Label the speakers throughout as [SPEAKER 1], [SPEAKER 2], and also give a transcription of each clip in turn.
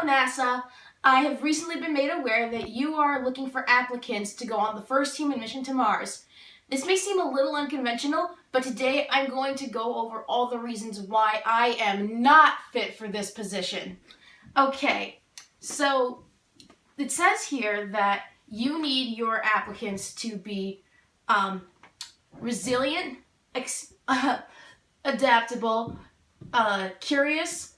[SPEAKER 1] NASA. I have recently been made aware that you are looking for applicants to go on the first human mission to Mars. This may seem a little unconventional, but today I'm going to go over all the reasons why I am not fit for this position. Okay, so it says here that you need your applicants to be resilient, adaptable, curious,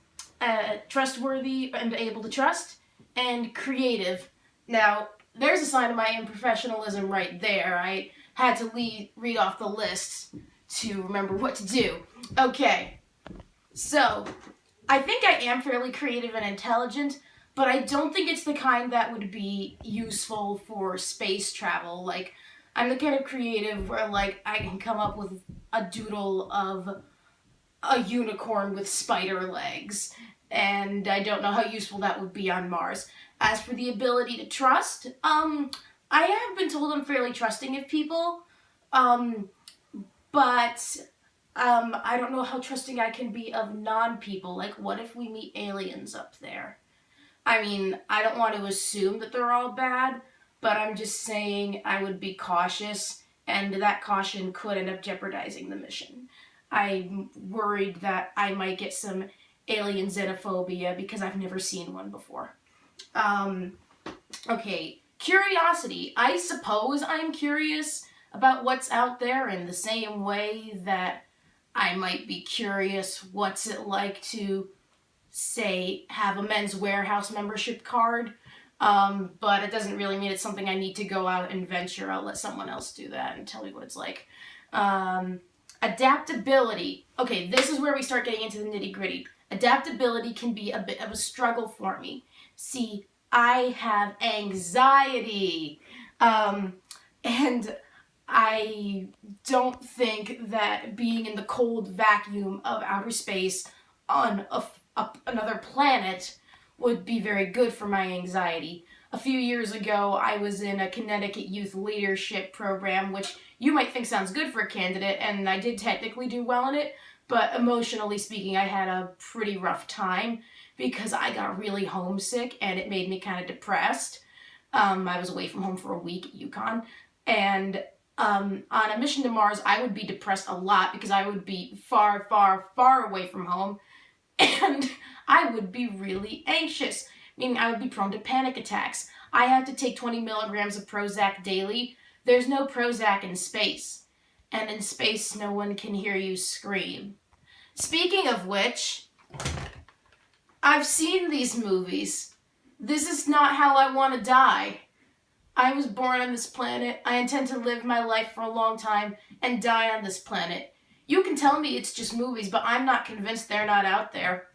[SPEAKER 1] trustworthy and able to trust, and creative. Now, there's a sign of my unprofessionalism right there. I had to read off the list to remember what to do. Okay, so I think I am fairly creative and intelligent, but I don't think it's the kind that would be useful for space travel. Like, I'm the kind of creative where, like, I can come up with a doodle of a unicorn with spider legs, and I don't know how useful that would be on Mars. As for the ability to trust, I have been told I'm fairly trusting of people, but I don't know how trusting I can be of non-people. Like, what if we meet aliens up there? I mean, I don't want to assume that they're all bad, but I'm just saying I would be cautious, and that caution could end up jeopardizing the mission. I'm worried that I might get some alien xenophobia because I've never seen one before. Okay, curiosity. I suppose I'm curious about what's out there in the same way that I might be curious what's it like to, say, have a Men's Warehouse membership card. But it doesn't really mean it's something I need to go out and venture. I'll let someone else do that and tell me what it's like. Adaptability. Okay, this is where we start getting into the nitty-gritty. Adaptability can be a bit of a struggle for me. See, I have anxiety, and I don't think that being in the cold vacuum of outer space on another planet would be very good for my anxiety. A few years ago, I was in a Connecticut Youth Leadership Program, which you might think sounds good for a candidate, and I did technically do well in it, but emotionally speaking, I had a pretty rough time because I got really homesick, and it made me kind of depressed. I was away from home for a week at UConn, and on a mission to Mars, I would be depressed a lot because I would be far, far, far away from home, and I would be really anxious, meaning I would be prone to panic attacks. I had to take 20 milligrams of Prozac daily. There's no Prozac in space, and in space, no one can hear you scream. Speaking of which, I've seen these movies. This is not how I want to die. I was born on this planet. I intend to live my life for a long time and die on this planet. You can tell me it's just movies, but I'm not convinced they're not out there.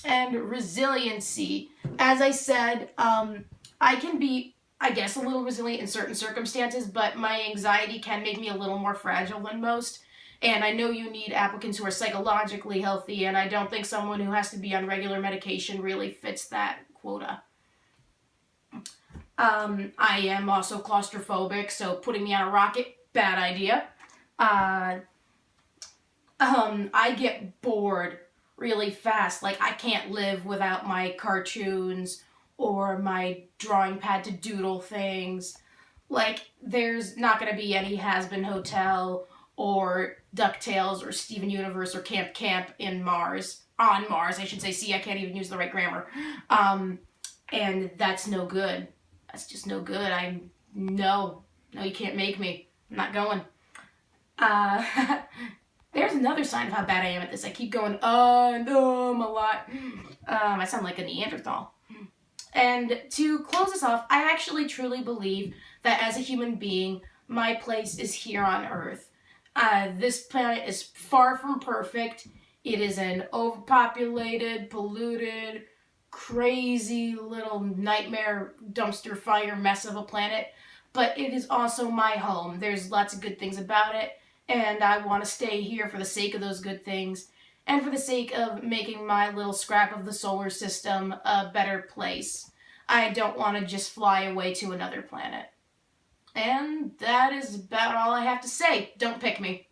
[SPEAKER 1] And resiliency. As I said, I can be, I guess, a little resilient in certain circumstances, but my anxiety can make me a little more fragile than most. And I know you need applicants who are psychologically healthy, and I don't think someone who has to be on regular medication really fits that quota. I am also claustrophobic, so putting me on a rocket, bad idea. I get bored really fast. Like, I can't live without my cartoons or my drawing pad to doodle things. Like, there's not going to be any Has-Been Hotel or DuckTales or Steven Universe or Camp on Mars, I should say. See, I can't even use the right grammar. And that's no good. That's just no good. No, you can't make me. I'm not going. There's another sign of how bad I am at this. I keep going, and a lot. I sound like a Neanderthal. And to close this off, I actually truly believe that as a human being, my place is here on Earth. This planet is far from perfect. It is an overpopulated, polluted, crazy little nightmare dumpster fire mess of a planet, but it is also my home. There's lots of good things about it, and I want to stay here for the sake of those good things, and for the sake of making my little scrap of the solar system a better place. I don't want to just fly away to another planet. And that is about all I have to say. Don't pick me.